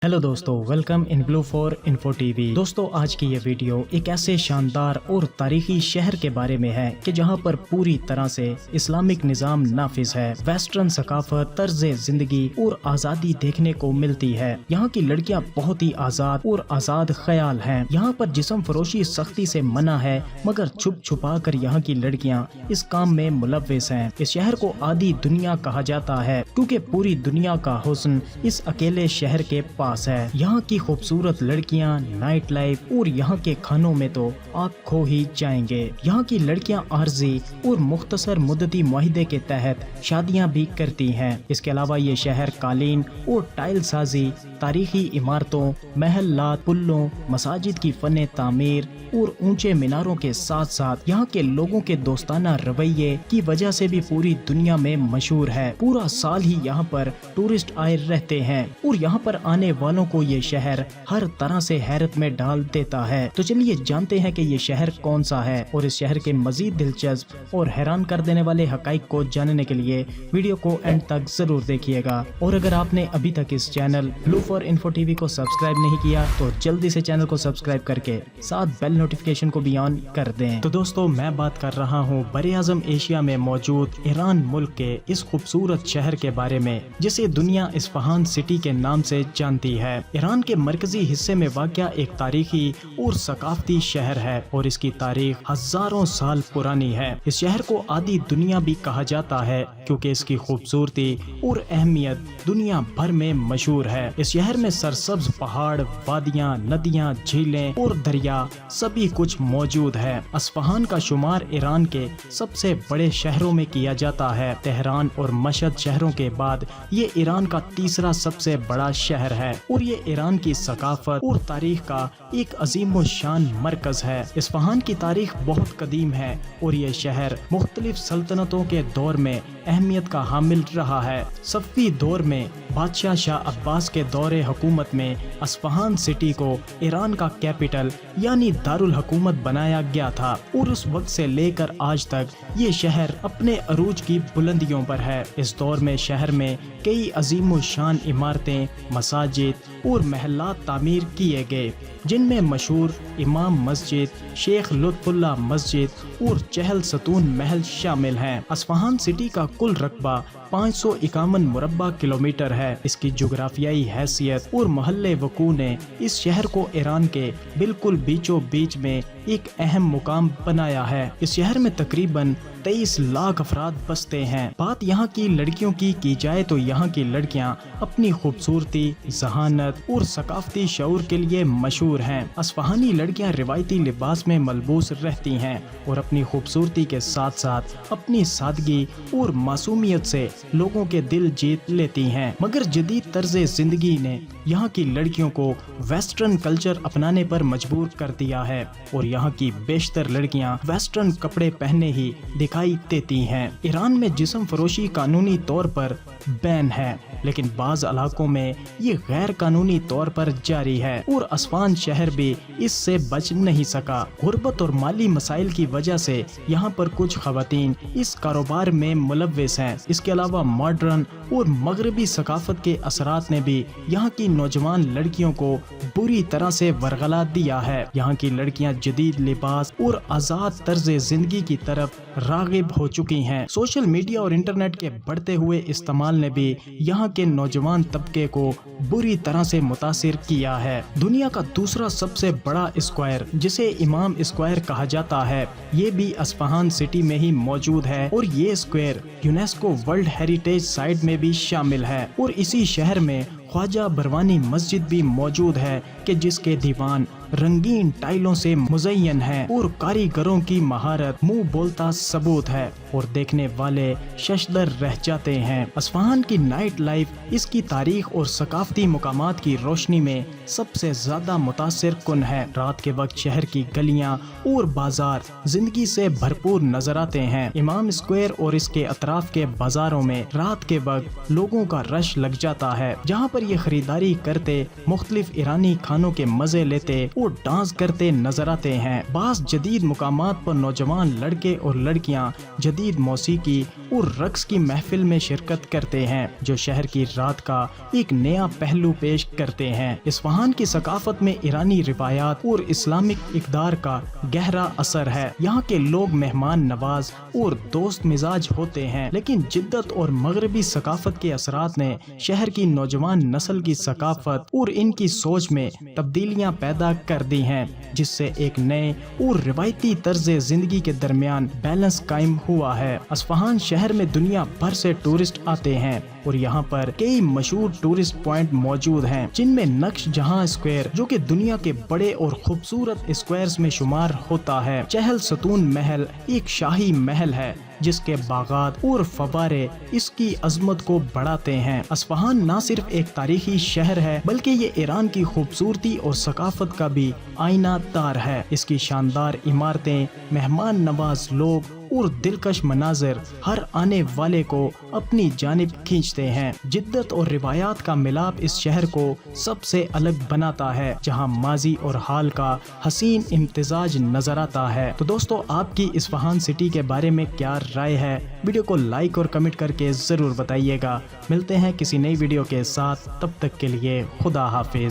Hello दोस्तों, welcome in blue for info TV. दोस्तों, आज की ये वीडियो एक ऐसे शानदार और तारीखी शहर के बारे में है कि जहां पर पूरी तरह से इस्लामिक निज़ाम नाफिज है। वेस्टर्न सकाफत, तर्ज जिंदगी और आज़ादी देखने को मिलती है। यहाँ की लड़कियां बहुत ही आज़ाद और आज़ाद ख्याल हैं। यहाँ पर जिस्म फरोशी सख्ती से मना है, मगर छुप छुपा कर यहाँ की लड़कियां इस काम में मुलव्विस हैं। इस शहर को आधी दुनिया कहा जाता है क्योंकि पूरी दुनिया का हुस्न इस अकेले शहर के पास है। यहाँ की खूबसूरत लड़कियाँ, नाइट लाइफ और यहाँ के खानों में तो आप खो ही जाएंगे। यहाँ की लड़कियाँ आर्जी और मुख्तसर मुद्दती मुआहिदे के तहत शादियाँ भी करती हैं। इसके अलावा ये शहर कालीन और टाइल साजी, तारीखी इमारतों, महल्लात, पुलों, मसाजिद की फन तामीर और ऊंचे मीनारों के साथ साथ यहाँ के लोगों के दोस्ताना रवैये की वजह से भी पूरी दुनिया में मशहूर है। पूरा साल ही यहाँ पर टूरिस्ट आए रहते हैं और यहाँ पर आने वालों को ये शहर हर तरह से हैरत में डाल देता है। तो चलिए जानते हैं कि ये शहर कौन सा है और इस शहर के मजीद दिलचस्प और हैरान कर देने वाले हकाइक को जानने के लिए वीडियो को एंड तक जरूर देखिएगा। और अगर आपने अभी तक इस channel blue for info TV को सब्सक्राइब नहीं किया तो जल्दी से चैनल को सब्सक्राइब करके साथ बेल नोटिफिकेशन को भी ऑन कर दें। तो दोस्तों, मैं बात कर रहा हूँ बरे आज़म एशिया में मौजूद ईरान मुल्क के इस खूबसूरत शहर के बारे में जिसे दुनिया इस्फहान सिटी के नाम से जानती है। ईरान के मरकजी हिस्से में वाक़या एक तारीखी और सकाफती शहर है और इसकी तारीख हजारों साल पुरानी है। इस शहर को आधी दुनिया भी कहा जाता है क्योंकि इसकी खूबसूरती और अहमियत दुनिया भर में मशहूर है। इस शहर में सरसब्ज पहाड़, वादियाँ, नदियाँ, झीलें और दरिया सभी कुछ मौजूद है। अस्फहान का शुमार ईरान के सबसे बड़े शहरों में किया जाता है। तेहरान और मशहद शहरों के बाद ये ईरान का तीसरा सबसे बड़ा शहर है और ये ईरान की सकाफत और तारीख का एक अजीम शान मरकज है। इस्फहान की तारीख बहुत कदीम है और ये शहर मुख्तलिफ सल्तनतों के दौर में अहमियत का हामिल रहा है। सफ़वी दौर में बादशाह शाह अब्बास के दौरे हुकूमत में अस्फहान सिटी को ईरान का कैपिटल यानी दारुल हुकूमत बनाया गया था और उस वक्त से लेकर आज तक ये शहर अपने अरूज की बुलंदियों पर है। इस दौर में शहर में कई अजीम शान इमारतें, मसाजिद और महल्लात तामीर किए गए जिनमें मशहूर इमाम मस्जिद, शेख लुत्फुल्लाह मस्जिद और चहल सतून महल शामिल हैं। अस्फहान सिटी का कुल रकबा 551 मुरब्बा किलोमीटर है। इसकी जोग्राफियाई हैसियत और महल्ले वकू ने इस शहर को ईरान के बिल्कुल बीचों बीच में एक अहम मुकाम बनाया है। इस शहर में तकरीबन 23 लाख अफराद बसते हैं। बात यहाँ की लड़कियों की जाए तो यहाँ की लड़कियाँ अपनी खूबसूरती, जहानत और सकाफती शऊर के लिए मशहूर हैं। अस्फहानी लड़कियाँ रिवायती लिबास में मलबूस रहती हैं और अपनी खूबसूरती के साथ साथ अपनी सादगी और मासूमियत से लोगों के दिल जीत लेती हैं। मगर जदीद तर्ज जिंदगी ने यहाँ की लड़कियों को वेस्टर्न कल्चर अपनाने पर मजबूर कर दिया है और यहाँ की बेशतर लड़कियाँ वेस्टर्न कपड़े पहने ही दिखाई देती हैं। ईरान में जिस्म फरोशी कानूनी तौर पर बैन है, लेकिन बाज़ इलाकों में ये गैर कानूनी तौर पर जारी है और अस्फहान शहर भी इससे बच नहीं सका। गुर्बत और माली मसाइल की वजह से यहाँ पर कुछ खवातीन इस कारोबार में मुलव्विस हैं। इसके अलावा मॉडर्न और मगरबी सकाफत के असरात ने भी यहाँ की नौजवान लड़कियों को बुरी तरह से वरगला दिया है। यहाँ की लड़कियाँ जदीद लिबास और आज़ाद तर्ज जिंदगी की तरफ रागिब हो चुकी हैं। सोशल मीडिया और इंटरनेट के बढ़ते हुए इस्तेमाल ने भी यहाँ के नौजवान तबके को बुरी तरह से मुतासिर किया है। दुनिया का दूसरा सबसे बड़ा स्क्वायर जिसे इमाम स्क्वायर कहा जाता है, ये भी अस्फहान सिटी में ही मौजूद है और ये square UNESCO world heritage site में भी शामिल है। और इसी शहर में ख्वाजा बरवानी मस्जिद भी मौजूद है कि जिसके दीवान रंगीन टाइलों से मुज़य्यन है और कारीगरों की महारत मुंह बोलता सबूत है और देखने वाले शशदर रह जाते हैं। अस्फहान की नाइट लाइफ इसकी तारीख और सकाफती मुकामात की रोशनी में सबसे ज्यादा मुतासिर कुन है। रात के वक्त शहर की गलियां और बाजार जिंदगी से भरपूर नजर आते हैं। इमाम स्क्वायर और इसके अतराफ के बाजारों में रात के वक्त लोगों का रश लग जाता है, जहाँ पर ये खरीदारी करते, मुख्तलिफ ईरानी खानों के मजे लेते और डांस करते नजर आते हैं। बास जदीद मुकामात पर नौजवान लड़के और लड़कियां जदीद मौसीकी اور رقص کی محفل میں شرکت کرتے ہیں جو شہر کی رات کا ایک نیا پہلو پیش کرتے ہیں۔ اصفہان کی ثقافت میں ایرانی روایات اور اسلامک اقدار کا گہرا اثر ہے۔ یہاں کے لوگ مہمان نواز اور دوست مزاج ہوتے ہیں، لیکن جدت اور مغربی ثقافت کے اثرات نے شہر کی نوجوان نسل کی ثقافت اور ان کی سوچ میں تبدیلیاں پیدا کر دی ہیں، جس سے ایک نئے اور روایتی طرز زندگی کے درمیان بیلنس قائم ہوا ہے۔ اصفہان شہر میں دنیا بھر سے ٹورسٹ آتے ہیں اور یہاں پر کئی مشہور ٹورسٹ پوائنٹ موجود ہیں، جن میں نقش جہاں اسکوائر جو کہ دنیا کے بڑے اور خوبصورت اسکوائرز میں شمار ہوتا ہے، چہل ستون محل ایک شاہی محل ہے جس کے باغات اور فوارے اس کی عظمت کو بڑھاتے ہیں۔ اصفہان نہ صرف ایک تاریخی شہر ہے بلکہ یہ ایران کی خوبصورتی اور ثقافت کا بھی آئینہ دار ہے۔ اس کی شاندار عمارتیں، مہمان نواز لوگ اور دلکش مناظر ہر آنے والے کو اپنی جانب کھینچتے ہیں۔ جدت اور روایات کا ملاپ اس شہر کو سب سے الگ بناتا ہے، جہاں ماضی اور حال کا حسین امتزاج نظر آتا ہے۔ تو دوستو، آپ کی اصفہان سٹی کے بارے میں کیا رائے ہے؟ ویڈیو کو لائک اور کمنٹ کر کے ضرور بتائیے گا۔ ملتے ہیں کسی نئی ویڈیو کے ساتھ، تب تک کے لیے خدا حافظ۔